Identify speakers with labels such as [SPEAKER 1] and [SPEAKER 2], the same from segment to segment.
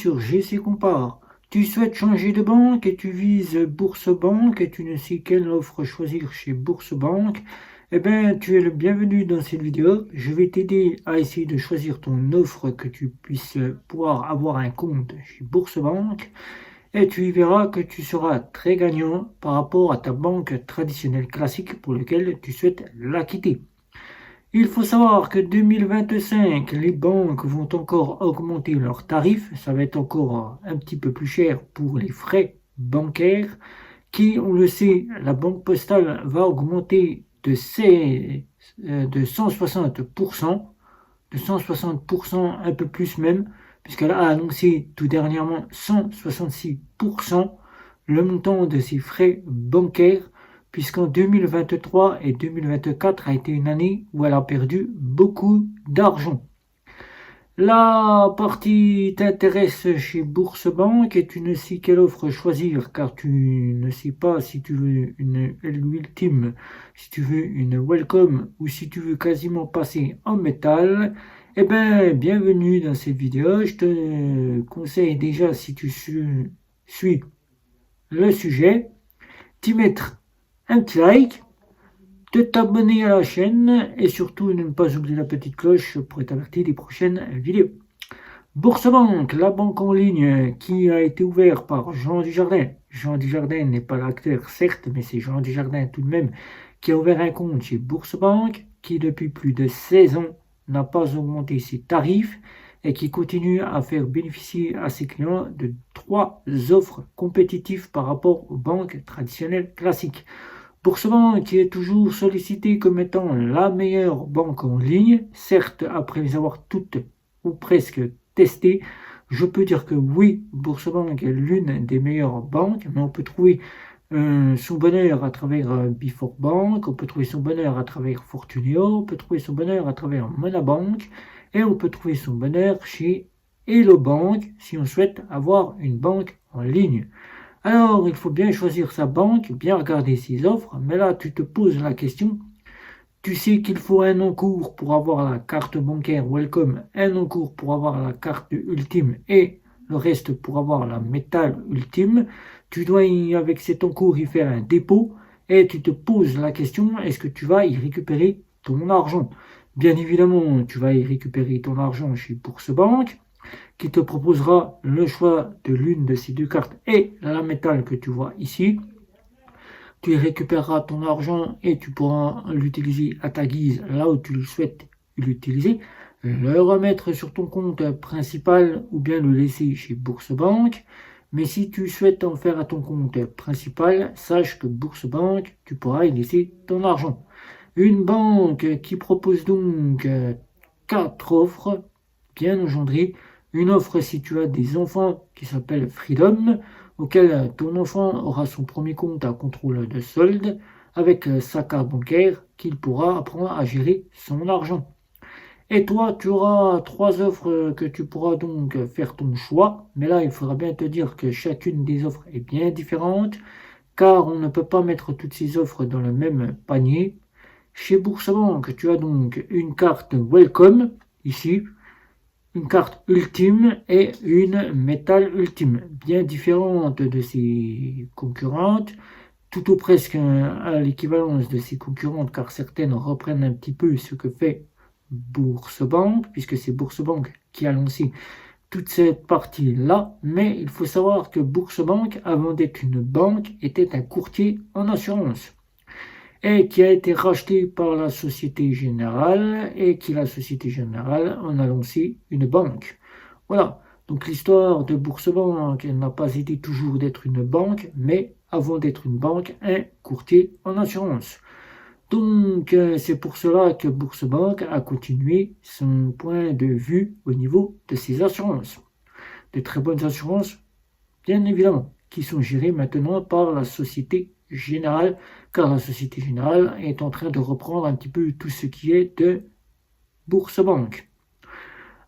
[SPEAKER 1] sur GC Compare. Tu souhaites changer de banque et tu vises Bourse-Banque et tu ne sais quelle offre choisir chez Bourse-Banque. Eh bien, tu es le bienvenu dans cette vidéo. Je vais t'aider à essayer de choisir ton offre que tu puisses pouvoir avoir un compte chez Bourse-Banque. Et tu y verras que tu seras très gagnant par rapport à ta banque traditionnelle classique pour laquelle tu souhaites la quitter. Il faut savoir que 2025, les banques vont encore augmenter leurs tarifs. Ça va être encore un petit peu plus cher pour les frais bancaires qui, on le sait, la banque postale va augmenter de 160%, de 160%, un peu plus même, puisqu'elle a annoncé tout dernièrement 166% le montant de ses frais bancaires, puisqu'en 2023 et 2024 a été une année où elle a perdu beaucoup d'argent. La partie t'intéresse chez Bourse-Banque et tu ne sais quelle offre choisir car tu ne sais pas si tu veux une ultime, si tu veux une welcome ou si tu veux quasiment passer en métal. Eh bien, bienvenue dans cette vidéo. Je te conseille déjà, si tu suis le sujet, d'y mettre un petit like, de t'abonner à la chaîne et surtout ne pas oublier la petite cloche pour être averti des prochaines vidéos. Bourse-Banque, la banque en ligne qui a été ouverte par Jean Dujardin. Jean Dujardin n'est pas l'acteur, certes, mais c'est Jean Dujardin tout de même qui a ouvert un compte chez Bourse-Banque, qui depuis plus de 16 ans n'a pas augmenté ses tarifs et qui continue à faire bénéficier à ses clients de 3 offres compétitives par rapport aux banques traditionnelles classiques. Bourse-Banque qui est toujours sollicitée comme étant la meilleure banque en ligne, certes après les avoir toutes ou presque testées, je peux dire que oui, Bourse-Banque est l'une des meilleures banques, mais on peut trouver son bonheur à travers Before Bank, on peut trouver son bonheur à travers Fortuneo, on peut trouver son bonheur à travers Monabank, et on peut trouver son bonheur chez Hello Bank si on souhaite avoir une banque en ligne. Alors, il faut bien choisir sa banque, bien regarder ses offres, mais là, tu te poses la question, tu sais qu'il faut un encours pour avoir la carte bancaire Welcome, un encours pour avoir la carte Ultime et le reste pour avoir la métal Ultime. Tu dois, avec cet encours, y faire un dépôt et tu te poses la question, est-ce que tu vas y récupérer ton argent? Bien évidemment, tu vas y récupérer ton argent chez Bourse-Banque, qui te proposera le choix de l'une de ces deux cartes et la métal que tu vois ici. Tu y récupéreras ton argent et tu pourras l'utiliser à ta guise là où tu le souhaites l'utiliser, le remettre sur ton compte principal ou bien le laisser chez Bourse-Banque. Mais si tu souhaites en faire à ton compte principal, sache que Bourse-Banque, tu pourras y laisser ton argent. Une banque qui propose donc 4 offres bien engendrées. Une offre si tu as des enfants qui s'appelle Freedom, auquel ton enfant aura son premier compte à contrôle de solde avec sa carte bancaire qu'il pourra apprendre à gérer son argent. Et toi, tu auras 3 offres que tu pourras donc faire ton choix. Mais là, il faudra bien te dire que chacune des offres est bien différente, car on ne peut pas mettre toutes ces offres dans le même panier. Chez Bourse-Banque, tu as donc une carte Welcome, ici, une carte ultime et une métal ultime, bien différente de ses concurrentes, tout ou presque à l'équivalence de ses concurrentes, car certaines reprennent un petit peu ce que fait Bourse-Banque, puisque c'est Bourse-Banque qui a lancé toute cette partie-là, mais il faut savoir que Bourse-Banque, avant d'être une banque, était un courtier en assurance et qui a été racheté par la Société Générale et qui, la Société Générale, en a lancé une banque. Voilà, donc l'histoire de Bourse-Banque, elle n'a pas été toujours d'être une banque, mais avant d'être une banque, un courtier en assurance. Donc c'est pour cela que Bourse-Banque a continué son point de vue au niveau de ses assurances. De très bonnes assurances, bien évidemment, qui sont gérées maintenant par la Société Générale, car la Société Générale est en train de reprendre un petit peu tout ce qui est de Bourse-Banque.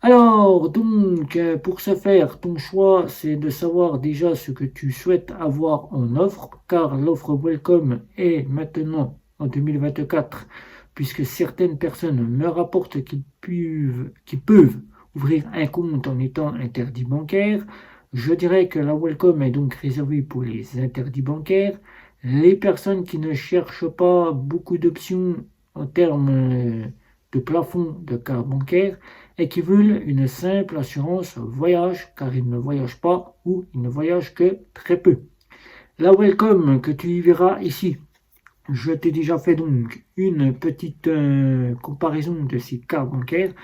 [SPEAKER 1] Alors, donc, pour ce faire, ton choix, c'est de savoir déjà ce que tu souhaites avoir en offre, car l'offre Welcome est maintenant en 2024, puisque certaines personnes me rapportent qu'ils peuvent ouvrir un compte en étant interdit bancaire. Je dirais que la Welcome est donc réservée pour les interdits bancaires, les personnes qui ne cherchent pas beaucoup d'options en termes de plafond de carte bancaire et qui veulent une simple assurance voyage car ils ne voyagent pas ou ils ne voyagent que très peu. La Welcome que tu y verras ici, je t'ai déjà fait donc une petite comparaison de ces cartes bancaires.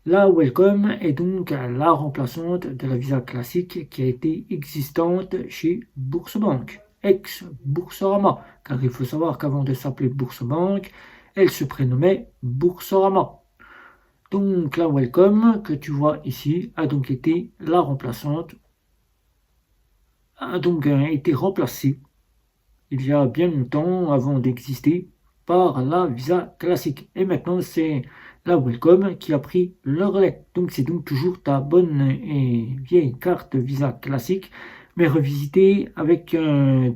[SPEAKER 1] La Welcome est donc la remplaçante de la Visa classique qui a été existante chez Bourse-Banque, ex-Boursorama, car il faut savoir qu'avant de s'appeler Bourse-Banque, elle se prénommait Boursorama. Donc la Welcome que tu vois ici a donc été la remplaçante, a donc été remplacée il y a bien longtemps avant d'exister par la Visa classique. Et maintenant, c'est la Welcome qui a pris le relais. Donc, c'est donc toujours ta bonne et vieille carte Visa classique, mais revisitée avec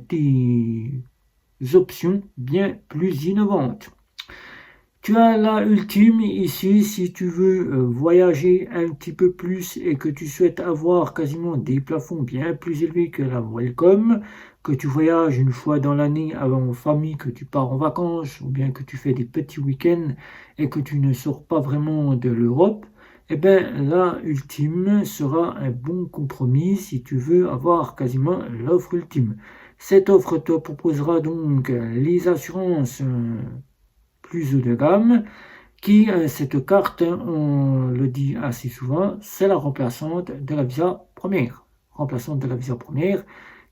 [SPEAKER 1] des options bien plus innovantes. Tu as la ultime ici si tu veux voyager un petit peu plus et que tu souhaites avoir quasiment des plafonds bien plus élevés que la Welcome, que tu voyages une fois dans l'année en famille, que tu pars en vacances ou bien que tu fais des petits week-ends et que tu ne sors pas vraiment de l'Europe, eh bien la ultime sera un bon compromis si tu veux avoir quasiment l'offre ultime. Cette offre te proposera donc les assurances plus haut de gamme, qui, cette carte, on le dit assez souvent, c'est la remplaçante de la Visa première. Remplaçante de la Visa première,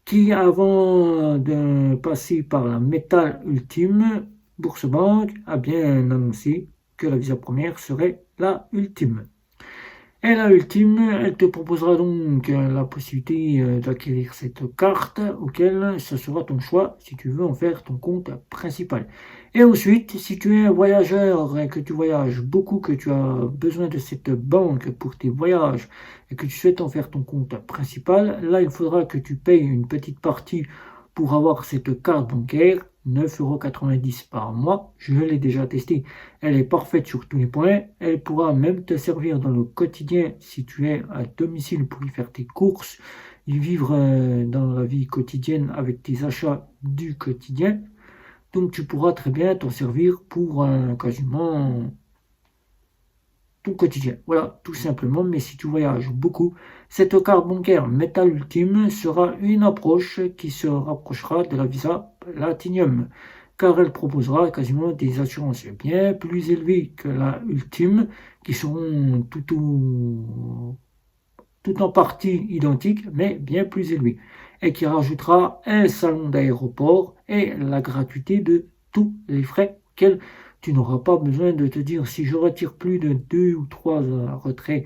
[SPEAKER 1] qui avant de passer par la métal ultime, Bourse-Banque a bien annoncé que la Visa première serait la ultime. Et la ultime, elle te proposera donc la possibilité d'acquérir cette carte, auquel ce sera ton choix si tu veux en faire ton compte principal. Et ensuite, si tu es un voyageur et que tu voyages beaucoup, que tu as besoin de cette banque pour tes voyages et que tu souhaites en faire ton compte principal, là, il faudra que tu payes une petite partie pour avoir cette carte bancaire, 9,90 € par mois. Je l'ai déjà testée, elle est parfaite sur tous les points. Elle pourra même te servir dans le quotidien si tu es à domicile pour y faire tes courses, y vivre dans la vie quotidienne avec tes achats du quotidien. Donc tu pourras très bien t'en servir pour quasiment ton quotidien. Voilà, tout simplement. Mais si tu voyages beaucoup, cette carte bancaire Metal Ultime sera une approche qui se rapprochera de la Visa Platinum, car elle proposera quasiment des assurances bien plus élevées que la Ultime, qui seront tout en partie identiques, mais bien plus élevées, et qui rajoutera un salon d'aéroport et la gratuité de tous les frais qu'elle tu n'auras pas besoin de te dire si je retire plus de 2 ou 3 retraits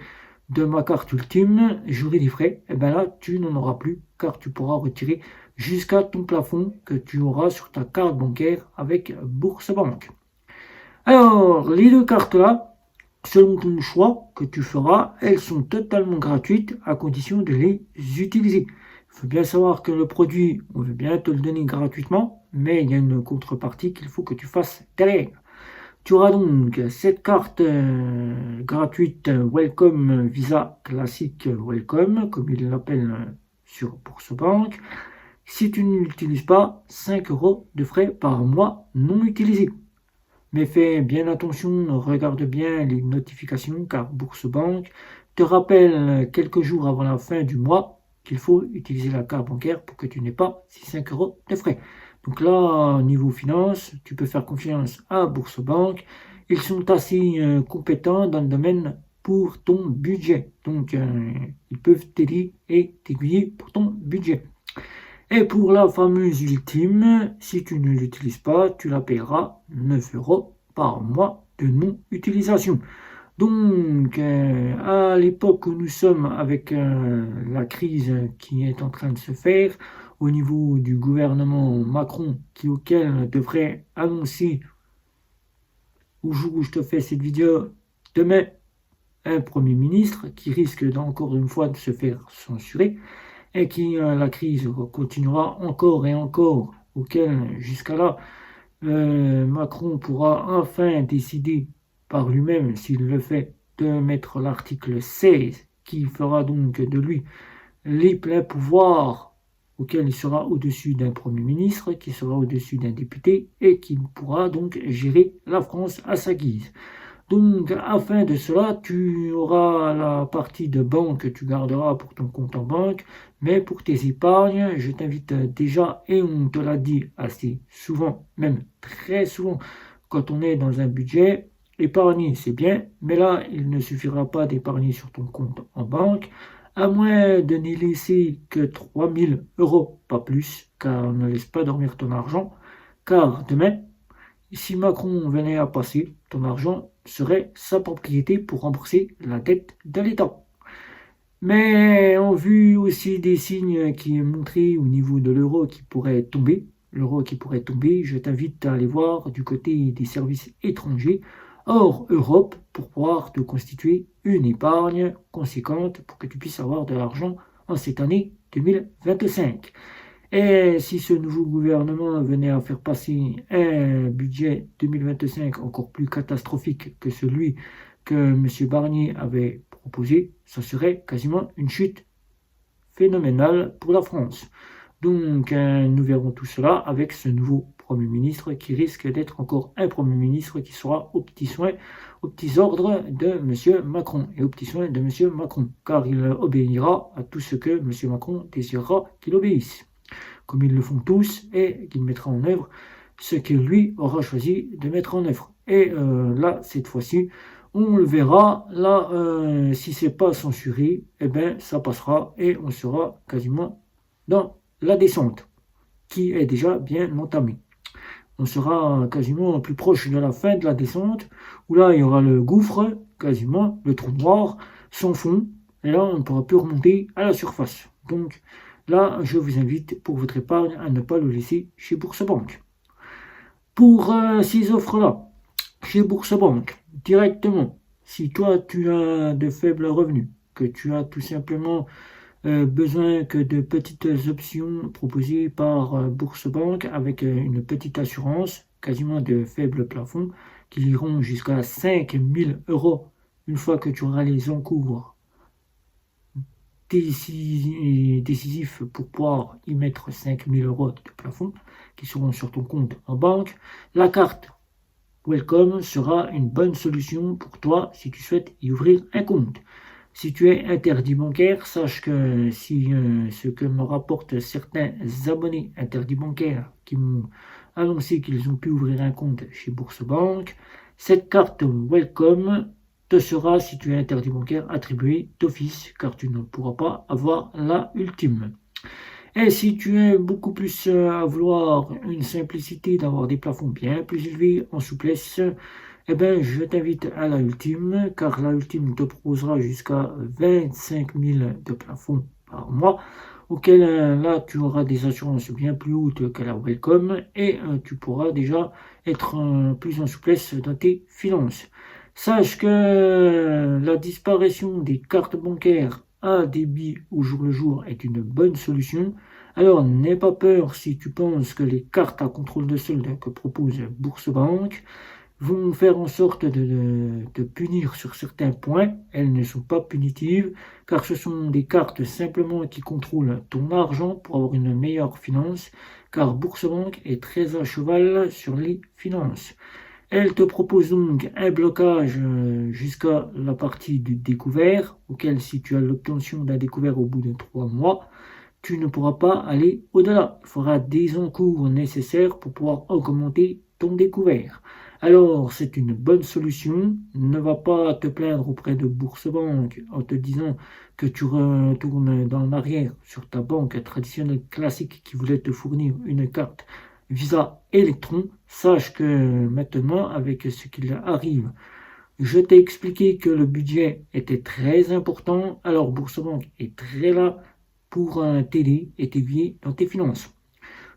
[SPEAKER 1] de ma carte ultime, j'aurai des frais. Et bien là, tu n'en auras plus car tu pourras retirer jusqu'à ton plafond que tu auras sur ta carte bancaire avec Bourse-Banque. Alors, les deux cartes-là, selon ton choix que tu feras, elles sont totalement gratuites à condition de les utiliser. Il faut bien savoir que le produit, on veut bien te le donner gratuitement, mais il y a une contrepartie qu'il faut que tu fasses derrière. Tu auras donc cette carte gratuite Welcome Visa classique Welcome, comme ils l'appellent sur Bourse-Banque. Si tu ne l'utilises pas, 5 € de frais par mois non utilisés. Mais fais bien attention, regarde bien les notifications car Bourse-Banque te rappelle quelques jours avant la fin du mois qu'il faut utiliser la carte bancaire pour que tu n'aies pas ces 5 € de frais. Donc là, niveau finance, tu peux faire confiance à Bourse-Banque. Ils sont assez compétents dans le domaine pour ton budget. Donc, ils peuvent t'aider et t'aiguiller pour ton budget. Et pour la fameuse ultime, si tu ne l'utilises pas, tu la paieras 9 € par mois de non-utilisation. Donc, à l'époque où nous sommes avec la crise qui est en train de se faire, au niveau du gouvernement Macron, auquel devrait annoncer, au jour où je te fais cette vidéo, demain, un Premier ministre qui risque encore une fois de se faire censurer, et qui la crise continuera encore et encore, auquel jusqu'à là, Macron pourra enfin décider par lui-même, s'il le fait, de mettre l'article 16 qui fera donc de lui les pleins pouvoirs auquel il sera au-dessus d'un Premier ministre, qui sera au-dessus d'un député et qui pourra donc gérer la France à sa guise. Donc, afin de cela, tu auras la partie de banque que tu garderas pour ton compte en banque, mais pour tes épargnes, je t'invite déjà, et on te l'a dit assez souvent, même très souvent, quand on est dans un budget, épargner c'est bien, mais là, il ne suffira pas d'épargner sur ton compte en banque, à moins de n'y laisser que 3 000 euros, pas plus, car ne laisse pas dormir ton argent, car demain, si Macron venait à passer, ton argent serait sa propriété pour rembourser la dette de l'État. Mais en vue aussi des signes qui montraient au niveau de l'euro qui pourrait tomber, je t'invite à aller voir du côté des services étrangers hors Europe pour pouvoir te constituer une épargne conséquente pour que tu puisses avoir de l'argent en cette année 2025. Et si ce nouveau gouvernement venait à faire passer un budget 2025 encore plus catastrophique que celui que M. Barnier avait proposé, ça serait quasiment une chute phénoménale pour la France. Donc nous verrons tout cela avec ce nouveau Premier ministre qui risque d'être encore un Premier ministre qui sera aux petits ordres de M. Macron et aux petits soins de M. Macron, car il obéira à tout ce que M. Macron désirera qu'il obéisse, comme ils le font tous, et qu'il mettra en œuvre ce qu'il lui aura choisi de mettre en œuvre. Et là, cette fois-ci, on le verra. Là, si c'est pas censuré, eh ben ça passera et on sera quasiment dans la descente, qui est déjà bien entamée. On sera quasiment plus proche de la fin de la descente, où là, il y aura le gouffre, quasiment, le trou noir, sans fond, et là, on ne pourra plus remonter à la surface. Donc, là, je vous invite pour votre épargne à ne pas le laisser chez Bourse-Banque. Pour ces offres-là, chez Bourse-Banque, directement, si toi tu as de faibles revenus, que tu as tout simplement besoin que de petites options proposées par Bourse-Banque avec une petite assurance, quasiment de faibles plafonds, qui iront jusqu'à 5 000 euros une fois que tu auras les encours décisifs pour pouvoir y mettre 5 000 euros de plafond qui seront sur ton compte en banque. La carte Welcome sera une bonne solution pour toi si tu souhaites y ouvrir un compte. Si tu es interdit bancaire, sache que si ce que me rapportent certains abonnés interdits bancaires qui m'ont annoncé qu'ils ont pu ouvrir un compte chez Bourse-Banque, cette carte Welcome te sera, si tu es interdit bancaire, attribuée d'office, car tu ne pourras pas avoir la ultime. Et si tu es beaucoup plus à vouloir une simplicité, d'avoir des plafonds bien plus élevés en souplesse, eh ben, je t'invite à la ultime, car la ultime te proposera jusqu'à 25 000 de plafond par mois, auquel là tu auras des assurances bien plus hautes que la Welcome et tu pourras déjà être plus en souplesse dans tes finances. Sache que la disparition des cartes bancaires à débit au jour le jour est une bonne solution. Alors n'aie pas peur si tu penses que les cartes à contrôle de solde que propose Bourse-Banque vont faire en sorte de punir sur certains points. Elles ne sont pas punitives car ce sont des cartes simplement qui contrôlent ton argent pour avoir une meilleure finance, car Bourse-Banque est très à cheval sur les finances. Elle te propose donc un blocage jusqu'à la partie du découvert, auquel si tu as l'obtention d'un découvert au bout de 3 mois, tu ne pourras pas aller au-delà. Il faudra des encours nécessaires pour pouvoir augmenter ton découvert. Alors, c'est une bonne solution. Ne va pas te plaindre auprès de Bourse-Banque en te disant que tu retournes dans l'arrière sur ta banque traditionnelle classique qui voulait te fournir une carte Visa Electron. Sache que maintenant, avec ce qu'il arrive, je t'ai expliqué que le budget était très important. Alors, Bourse-Banque est très là pour t'aider et t'aiguiller dans tes finances.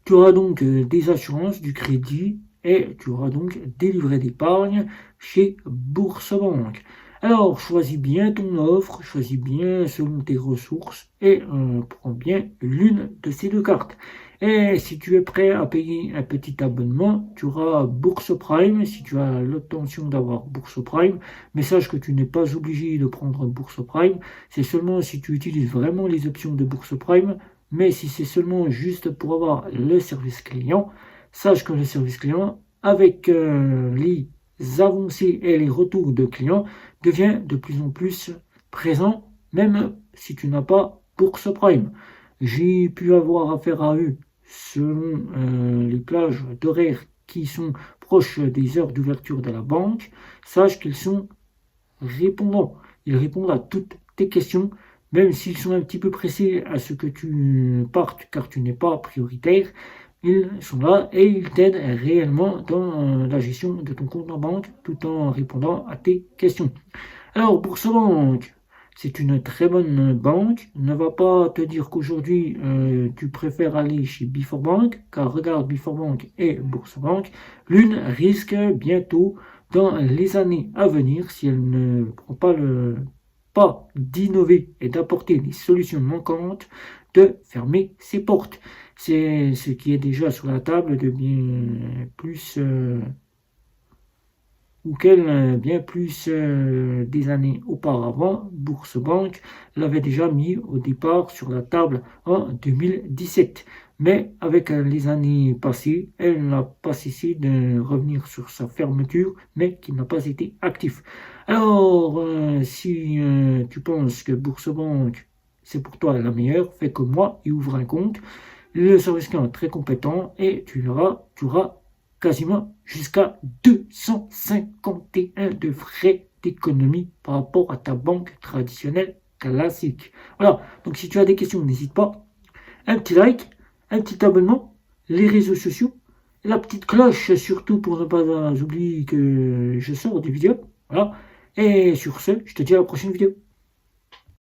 [SPEAKER 1] Tu auras donc des assurances, du crédit et tu auras donc des livrets d'épargne chez Bourse-Banque. Alors, choisis bien ton offre, choisis bien selon tes ressources et prends bien l'une de ces deux cartes. Et si tu es prêt à payer un petit abonnement, tu auras Bourse Prime si tu as l'obtention d'avoir Bourse Prime. Mais sache que tu n'es pas obligé de prendre Bourse Prime. C'est seulement si tu utilises vraiment les options de Bourse Prime. Mais si c'est seulement juste pour avoir le service client, sache que le service client, avec les avancées et les retours de clients, devient de plus en plus présent, même si tu n'as pas Bourse Prime. J'ai pu avoir affaire à eux selon les plages d'horaires qui sont proches des heures d'ouverture de la banque. Sache qu'ils sont répondants. Ils répondent à toutes tes questions, même s'ils sont un petit peu pressés à ce que tu partes car tu n'es pas prioritaire. Ils sont là et ils t'aident réellement dans la gestion de ton compte en banque tout en répondant à tes questions. Alors, Boursorama, c'est une très bonne banque. Ne va pas te dire qu'aujourd'hui tu préfères aller chez Bank, car regarde Bank et Boursorama, l'une risque bientôt dans les années à venir, si elle ne prend pas le pas d'innover et d'apporter des solutions manquantes, de fermer ses portes. C'est ce qui est déjà sur la table de bien plus auquel bien plus des années auparavant, Boursorama l'avait déjà mis au départ sur la table en 2017. Mais avec les années passées, elle n'a pas cessé de revenir sur sa fermeture, mais qui n'a pas été actif. Alors, si tu penses que Boursorama c'est pour toi la meilleure, fais comme moi et ouvre un compte. Le service client est très compétent et tu auras quasiment jusqu'à 251 de frais d'économie par rapport à ta banque traditionnelle classique. Voilà, donc si tu as des questions, n'hésite pas. Un petit like, un petit abonnement, les réseaux sociaux, et la petite cloche surtout pour ne pas oublier que je sors des vidéos. Voilà, et sur ce, je te dis à la prochaine vidéo.